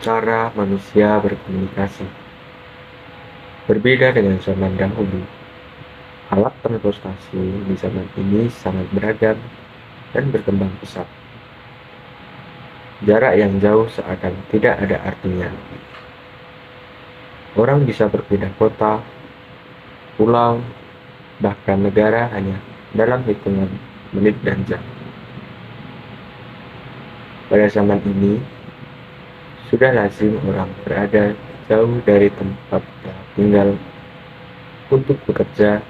Cara manusia berkomunikasi. Berbeda dengan zaman dahulu, alat transportasi di zaman ini sangat beragam dan berkembang pesat. Jarak yang jauh seakan tidak ada artinya. Orang bisa berpindah kota, pulau, bahkan negara hanya dalam hitungan menit dan jam. Pada zaman ini, sudah lazim orang berada jauh dari tempat tinggal untuk bekerja,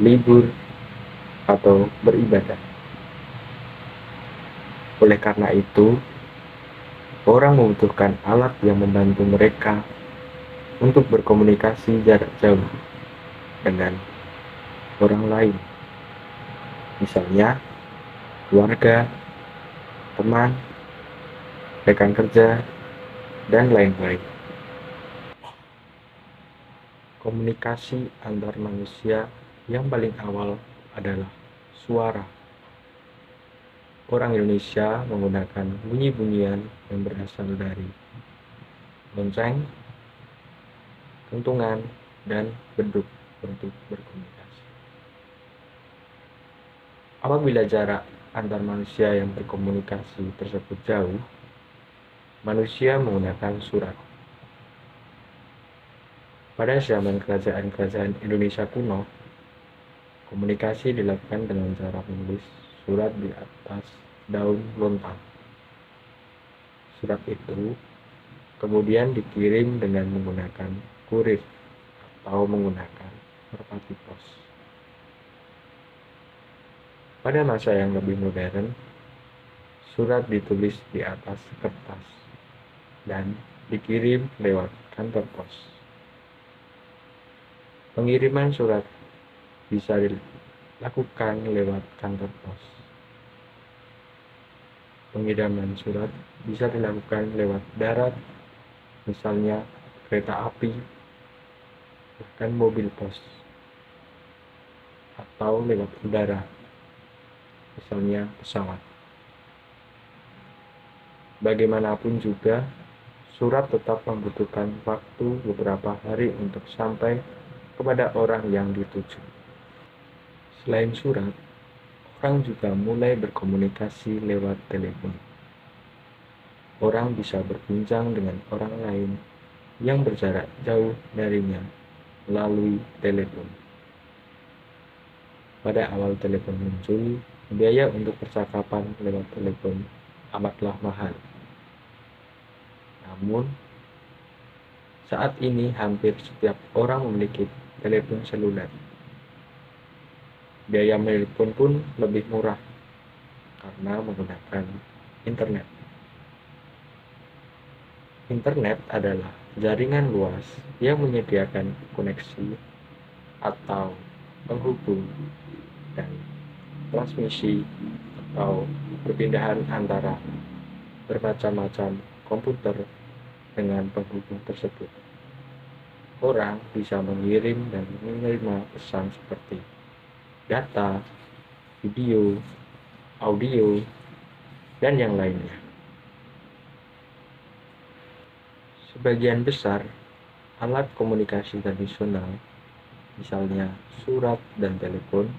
libur, atau beribadah. Oleh karena itu, orang membutuhkan alat yang membantu mereka untuk berkomunikasi jarak jauh dengan orang lain, misalnya keluarga, teman, rekan kerja, dan lain-lain. Komunikasi antar manusia yang paling awal adalah suara. Orang Indonesia menggunakan bunyi-bunyian yang berasal dari lonceng, kentungan, dan beduk untuk berkomunikasi. Apabila jarak antar manusia yang berkomunikasi tersebut jauh, manusia menggunakan surat. Pada zaman kerajaan-kerajaan Indonesia kuno, komunikasi dilakukan dengan cara menulis surat di atas daun lontang. Surat itu kemudian dikirim dengan menggunakan kurir atau menggunakan merpati pos. Pada masa yang lebih modern, surat ditulis di atas kertas dan dikirim lewat kantor pos. Pengiriman surat bisa dilakukan lewat kantor pos. Pengiriman surat bisa dilakukan lewat darat, misalnya kereta api, bahkan mobil pos, atau lewat udara, misalnya pesawat. Bagaimanapun juga, surat tetap membutuhkan waktu beberapa hari untuk sampai kepada orang yang dituju. Selain surat, orang juga mulai berkomunikasi lewat telepon. Orang bisa berbincang dengan orang lain yang berjarak jauh darinya melalui telepon. Pada awal telepon muncul, biaya untuk percakapan lewat telepon amatlah mahal. Namun, saat ini hampir setiap orang memiliki telepon seluler. Biaya menelpon pun lebih murah karena menggunakan internet. Internet adalah jaringan luas yang menyediakan koneksi atau penghubung dan transmisi atau perpindahan antara bermacam-macam komputer dengan penghubung tersebut. Orang bisa mengirim dan menerima pesan seperti data, video, audio, dan yang lainnya. Sebagian besar alat komunikasi tradisional, misalnya surat dan telepon,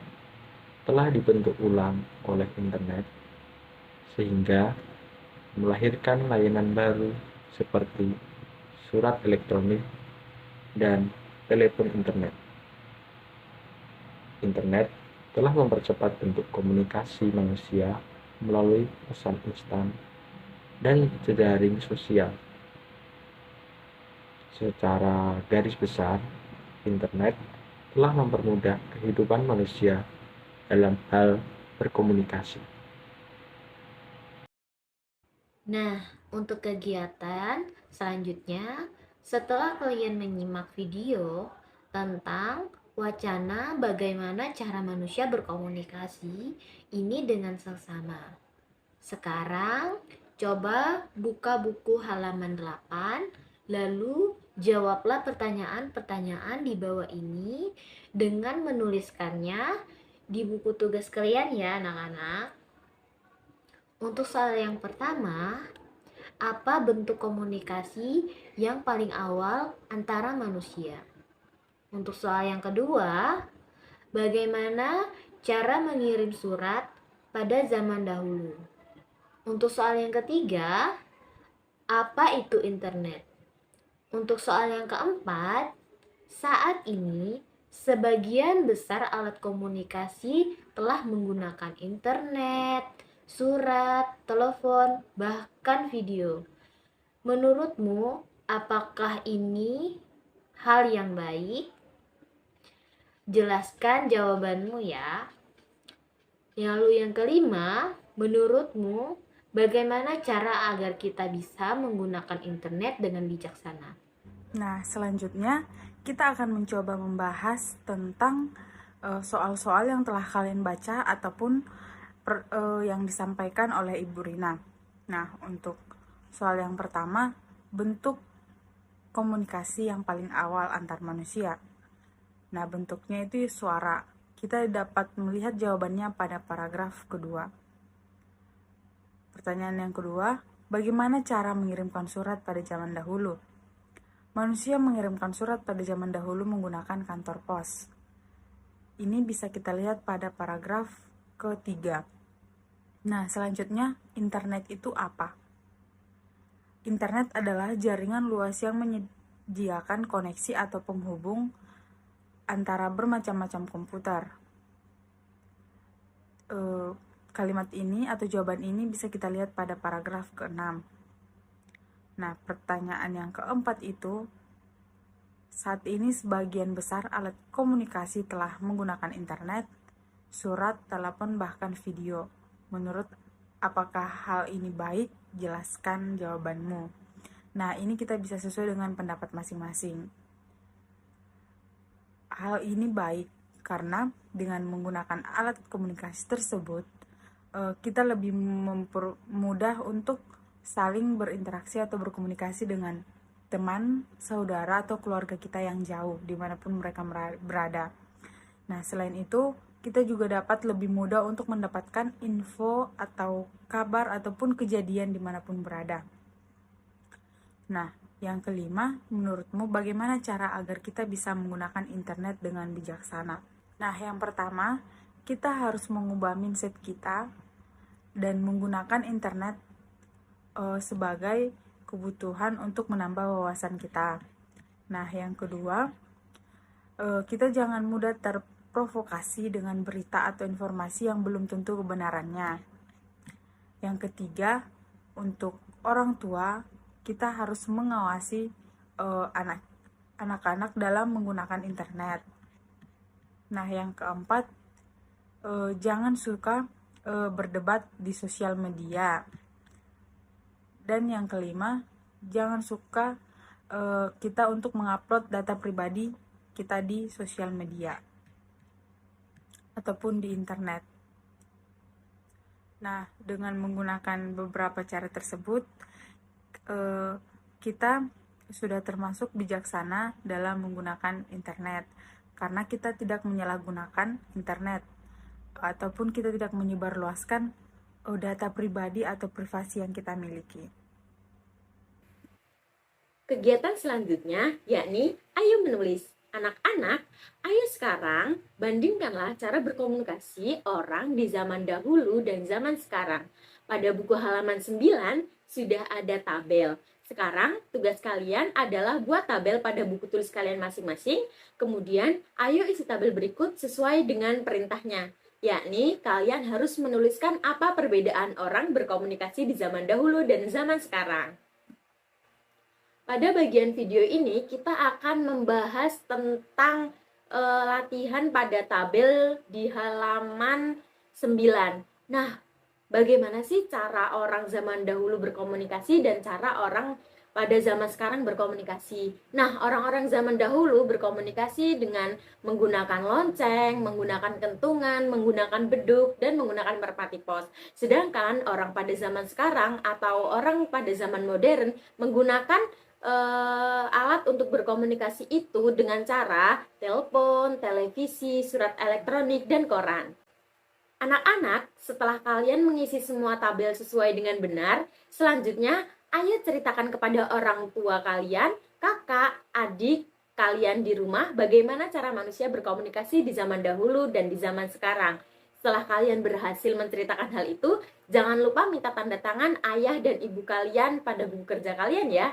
telah dibentuk ulang oleh internet sehingga melahirkan layanan baru seperti surat elektronik dan telepon internet. Internet telah mempercepat bentuk komunikasi manusia melalui pesan instan dan jejaring sosial. Secara garis besar, internet telah mempermudah kehidupan manusia dalam hal berkomunikasi. Nah, untuk kegiatan selanjutnya, setelah kalian menyimak video tentang wacana bagaimana cara manusia berkomunikasi ini dengan sesama. Sekarang, coba buka buku halaman 8, lalu jawablah pertanyaan-pertanyaan di bawah ini dengan menuliskannya di buku tugas kalian ya anak-anak. Untuk soal yang pertama, apa bentuk komunikasi yang paling awal antara manusia. Untuk soal yang kedua, bagaimana cara mengirim surat pada zaman dahulu. Untuk soal yang ketiga, apa itu internet? Untuk soal yang keempat, saat ini sebagian besar alat komunikasi telah menggunakan internet, surat, telepon, bahkan video. Menurutmu, apakah ini hal yang baik? Jelaskan jawabanmu ya. Lalu yang kelima, menurutmu bagaimana cara agar kita bisa menggunakan internet dengan bijaksana? Nah, selanjutnya kita akan mencoba membahas tentang soal-soal yang telah kalian baca ataupun yang disampaikan oleh Ibu Rina. Nah, untuk soal yang pertama, bentuk komunikasi yang paling awal antar manusia. Nah, bentuknya itu suara. Kita dapat melihat jawabannya pada paragraf kedua. Pertanyaan yang kedua, bagaimana cara mengirimkan surat pada zaman dahulu? Manusia mengirimkan surat pada zaman dahulu menggunakan kantor pos. Ini bisa kita lihat pada paragraf ketiga. Nah, selanjutnya, internet itu apa? Internet adalah jaringan luas yang menyediakan koneksi atau penghubung antara bermacam-macam komputer. Kalimat ini atau jawaban ini bisa kita lihat pada paragraf ke-6. Nah, pertanyaan yang keempat itu, saat ini sebagian besar alat komunikasi telah menggunakan internet, surat, telepon, bahkan video. Menurut apakah hal ini baik? Jelaskan jawabanmu. Nah, ini kita bisa sesuai dengan pendapat masing-masing. Hal ini baik karena dengan menggunakan alat komunikasi tersebut, kita lebih mudah untuk saling berinteraksi atau berkomunikasi dengan teman, saudara, atau keluarga kita yang jauh, dimanapun mereka berada. Nah, selain itu, kita juga dapat lebih mudah untuk mendapatkan info atau kabar ataupun kejadian dimanapun berada. Nah, yang kelima, menurutmu bagaimana cara agar kita bisa menggunakan internet dengan bijaksana? Nah, yang pertama, kita harus mengubah mindset kita dan menggunakan internet sebagai kebutuhan untuk menambah wawasan kita. Nah, yang kedua, kita jangan mudah terprovokasi dengan berita atau informasi yang belum tentu kebenarannya. Yang ketiga, untuk orang tua, kita harus mengawasi anak-anak dalam menggunakan internet. Nah, yang keempat, jangan suka berdebat di sosial media. Dan yang kelima, jangan suka kita untuk mengupload data pribadi kita di sosial media ataupun di internet. Nah, dengan menggunakan beberapa cara tersebut, kita sudah termasuk bijaksana dalam menggunakan internet, karena kita tidak menyalahgunakan internet ataupun kita tidak menyebarluaskan data pribadi atau privasi yang kita miliki. Kegiatan selanjutnya yakni ayo menulis. Anak-anak, ayo sekarang bandingkanlah cara berkomunikasi orang di zaman dahulu dan zaman sekarang. Pada buku halaman 9 sudah ada tabel. Sekarang tugas kalian adalah buat tabel pada buku tulis kalian masing-masing. Kemudian ayo isi tabel berikut sesuai dengan perintahnya. Yakni kalian harus menuliskan apa perbedaan orang berkomunikasi di zaman dahulu dan zaman sekarang. Pada bagian video ini kita akan membahas tentang latihan pada tabel di halaman 9. Nah, bagaimana sih cara orang zaman dahulu berkomunikasi dan cara orang pada zaman sekarang berkomunikasi? Nah, orang-orang zaman dahulu berkomunikasi dengan menggunakan lonceng, menggunakan kentungan, menggunakan beduk, dan menggunakan merpati pos. Sedangkan orang pada zaman sekarang atau orang pada zaman modern menggunakan alat untuk berkomunikasi itu dengan cara telepon, televisi, surat elektronik, dan koran. Anak-anak, setelah kalian mengisi semua tabel sesuai dengan benar, selanjutnya Ayo ceritakan kepada orang tua kalian, kakak, adik kalian di rumah bagaimana cara manusia berkomunikasi di zaman dahulu dan di zaman sekarang. Setelah kalian berhasil menceritakan hal itu, jangan lupa minta tanda tangan ayah dan ibu kalian pada buku kerja kalian ya.